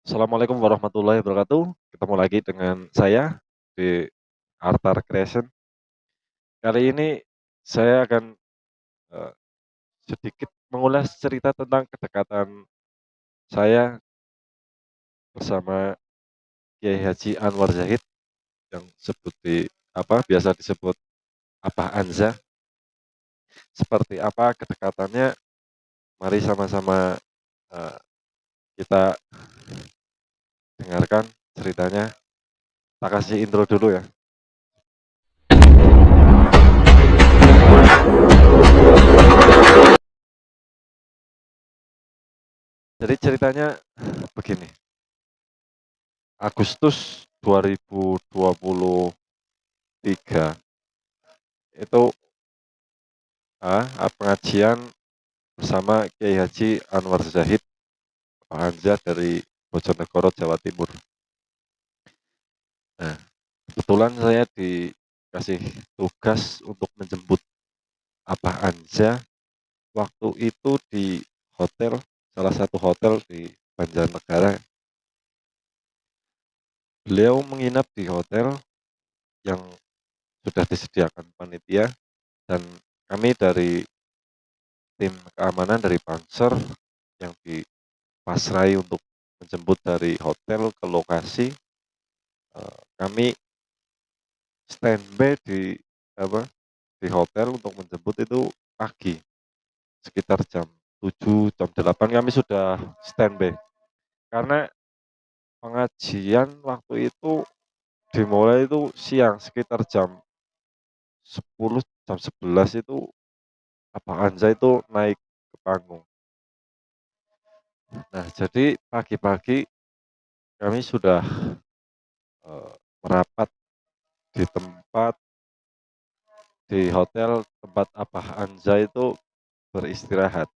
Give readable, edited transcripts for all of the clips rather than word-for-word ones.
Assalamualaikum warahmatullahi wabarakatuh. Ketemu lagi dengan saya di Arta Recreation. Kali ini saya akan, eee, sedikit mengulas cerita tentang kedekatan saya bersama Kiai Haji Anwar Zahid yang biasa disebut Abah Anza. Seperti apa kedekatannya, mari sama-sama, eee, kita dengarkan ceritanya. Tak kasih intro dulu ya. Jadi ceritanya begini, Agustus 2023 itu, pengajian bersama Kiai Haji Anwar Zahid, Pak Hamzah dari Bojonegoro, Jawa Timur. Nah, kebetulan saya dikasih tugas untuk menjemput Abah Anja waktu itu di hotel, salah satu hotel di Banjarnegara. Beliau menginap di hotel yang sudah disediakan panitia dan kami dari tim keamanan dari Panser yang dipasrai untuk menjemput dari hotel ke lokasi. Kami standby di hotel untuk menjemput itu pagi, sekitar jam 7 jam 8 kami sudah standby. Karena pengajian waktu itu dimulai itu siang, sekitar jam 10 jam 11 itu Abah Anza itu naik ke panggung. Nah, jadi pagi-pagi kami sudah, merapat di hotel tempat Abah Anza itu beristirahat.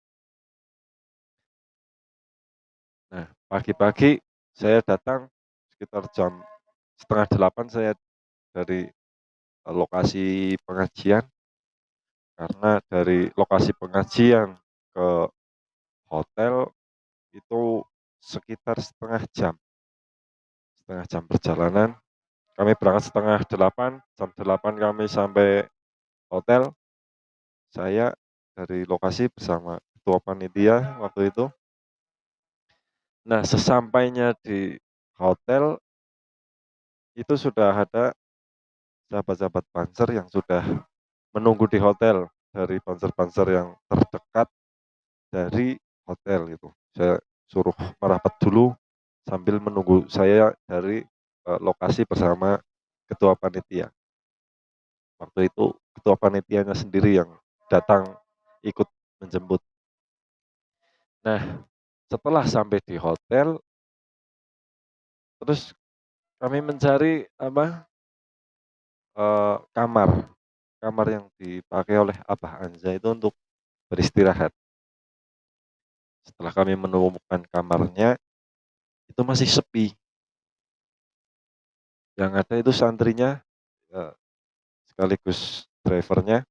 Nah, pagi-pagi saya datang sekitar jam setengah delapan saya dari, lokasi pengajian, karena dari lokasi pengajian ke hotel itu sekitar setengah jam perjalanan. Kami berangkat setengah delapan, jam delapan kami sampai hotel. Saya dari lokasi bersama ketua panitia waktu itu. Nah, sesampainya di hotel, itu sudah ada sahabat-sahabat Panser yang sudah menunggu di hotel, dari Panser-Panser yang terdekat dari hotel itu. Saya suruh merapat dulu sambil menunggu saya dari, lokasi bersama ketua panitia. Waktu itu ketua panitianya sendiri yang datang ikut menjemput. Nah, setelah sampai di hotel, terus kami mencari kamar kamar yang dipakai oleh Abah Anza itu untuk beristirahat. Setelah kami menemukan kamarnya, itu masih sepi, yang ada itu santrinya, eee, sekaligus drivernya.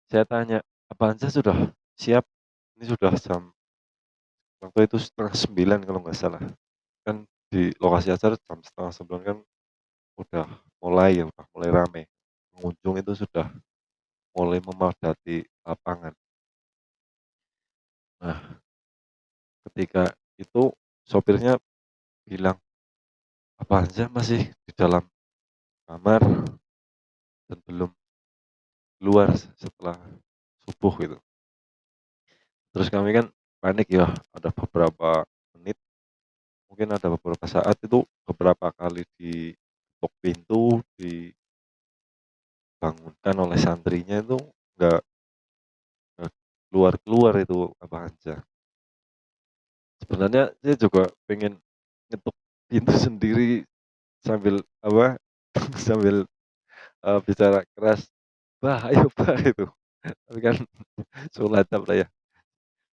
Saya tanya, "Abah Anza sudah siap? Ini sudah jam," waktu itu setengah sembilan kalau nggak salah. Kan di lokasi acara jam setengah sembilan kan udah udah mulai rame. Pengunjung itu sudah mulai memadati lapangan. Nah, ketika itu sopirnya bilang, "Abah Anza masih di dalam kamar dan belum keluar setelah subuh," gitu. Terus kami kan panik ya, ada beberapa menit, mungkin ada beberapa saat itu beberapa kali diketuk pintu, dibangunkan oleh santrinya itu nggak nggak keluar-keluar itu Abah Anza. Sebenarnya saya juga pengen ngetuk pintu sendiri sambil sambil, bicara keras, "Bah, ayo Bah," itu. Tapi kan sulatan lah ya,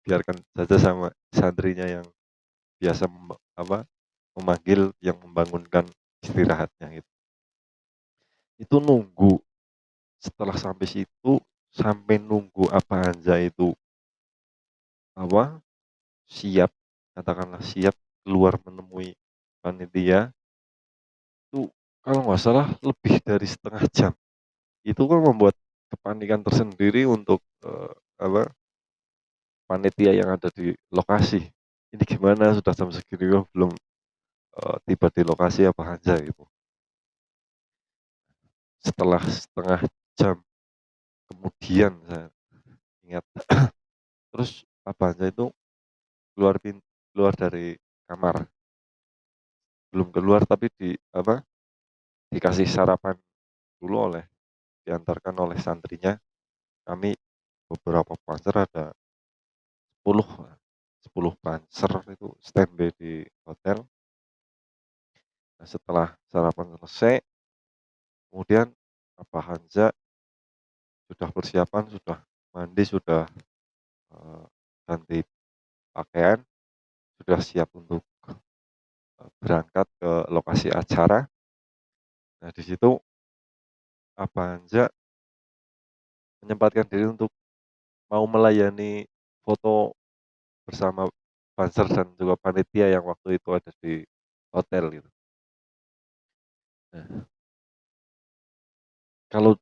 biarkan saja sama santrinya yang biasa memanggil, yang membangunkan istirahatnya itu. Itu nunggu, setelah sampai situ, sampai nunggu Abah Anza itu, apa, siap, katakanlah siap, keluar menemui panitia itu kalau nggak salah lebih dari setengah jam. Itu kan membuat kepanikan tersendiri untuk, apa, panitia yang ada di lokasi. Ini gimana sudah jam segini kok belum, tiba di lokasi apa aja gitu. Setelah setengah jam kemudian saya ingat, terus abangnya itu keluar keluar dari kamar, belum keluar tapi apa, dikasih sarapan dulu diantarkan oleh santrinya. Kami beberapa panser ada 10 10 panser itu standby di hotel. Nah, setelah sarapan selesai, kemudian Abah Hanza sudah persiapan, sudah mandi, sudah, ganti pakaian, sudah siap untuk, berangkat ke lokasi acara. Nah, di situ Abah Hanza menyempatkan diri untuk mau melayani foto bersama banser dan juga panitia yang waktu itu ada di hotel gitu. Nah, kalau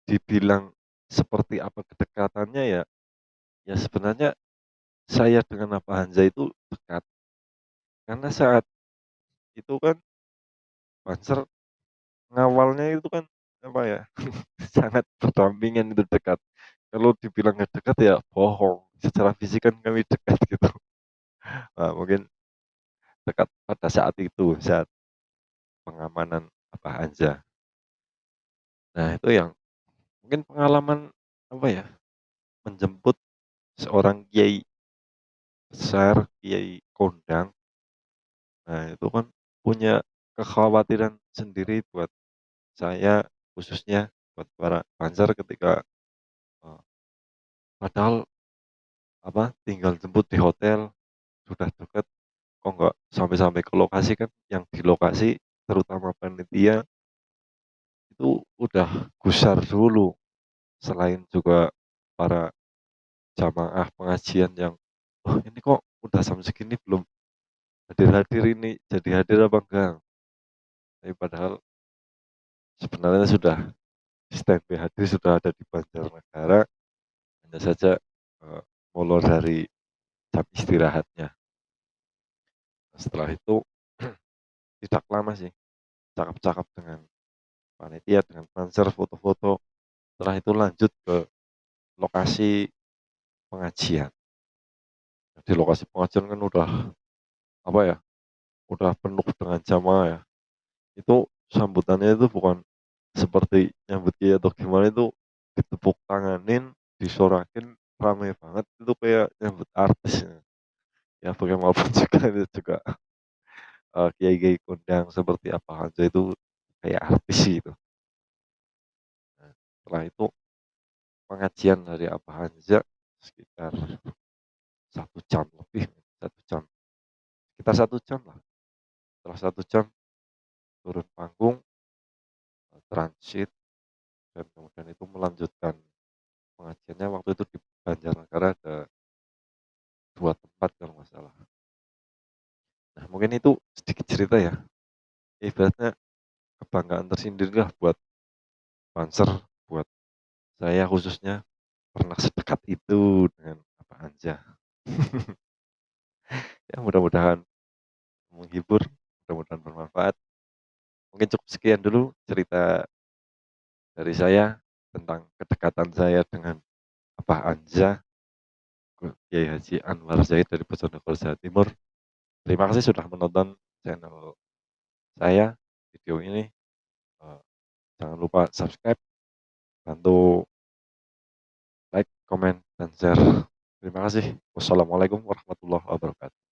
dibilang seperti apa kedekatannya ya, ya sebenarnya saya dengan Abah Hanza itu dekat, karena saat itu kan banser ngawalnya itu kan, apa ya, sangat berdampingan itu dekat. Kalau dibilang nggak dekat ya bohong, secara fisik kan kami dekat gitu. Mungkin dekat pada saat itu, saat pengamanan Abah Hanza. Nah, itu yang mungkin pengalaman, apa ya, menjemput seorang kiai besar, kiai kondang. Nah, itu kan punya kekhawatiran sendiri buat saya, khususnya buat para panser ketika, eee, padahal, apa, tinggal jemput di hotel, sudah dekat, kok nggak sampai-sampai ke lokasi kan yang di lokasi terutama panitia itu udah gusar dulu, selain juga para jamaah pengajian yang, "Wah, ini kok udah jam segini belum hadir-hadir ini, jadi hadir apa enggak?" Tapi padahal sebenarnya sudah standby hadir, sudah ada di Banjarnegara, hanya saja, molor dari jam istirahatnya. Setelah itu tidak lama sih, cakap-cakap dengan panitia, dengan panser, foto-foto, setelah itu lanjut ke lokasi pengajian. Di lokasi pengajian kan udah, apa ya, udah penuh dengan jamaah ya. Itu sambutannya itu bukan seperti nyambut kiai atau gimana, itu ditepuk tanganin, disorakin, rame banget, itu kayak nyambut artis ya. Ya bagaimanapun juga itu juga, kiai-kiai kondang seperti Abah Hanza itu kayak artis gitu. Nah, setelah itu pengajian dari Abah Hanza sekitar 1 jam lebih, 1 jam, sekitar 1 jam lah. Setelah 1 jam turun panggung, transit, dan kemudian itu melanjutkan pengajiannya waktu itu di Banjarnegara ada 2 tempat kalau nggak salah. Nah, mungkin itu sedikit cerita ya, ibaratnya kebanggaan tersendirilah buat Banser, buat saya khususnya pernah sedekat itu dengan Abah Hanza. Ya mudah-mudahan menghibur, mudah-mudahan bermanfaat. Mungkin cukup sekian dulu cerita dari saya tentang kedekatan saya dengan Abah Hanza, Kiai Haji Anwar Zaid dari Bojonegoro, Jawa Timur. Terima kasih sudah menonton channel saya, video ini. Eee, Jangan lupa subscribe, bantu like, komen, dan share. Terima kasih. Wassalamualaikum warahmatullahi wabarakatuh.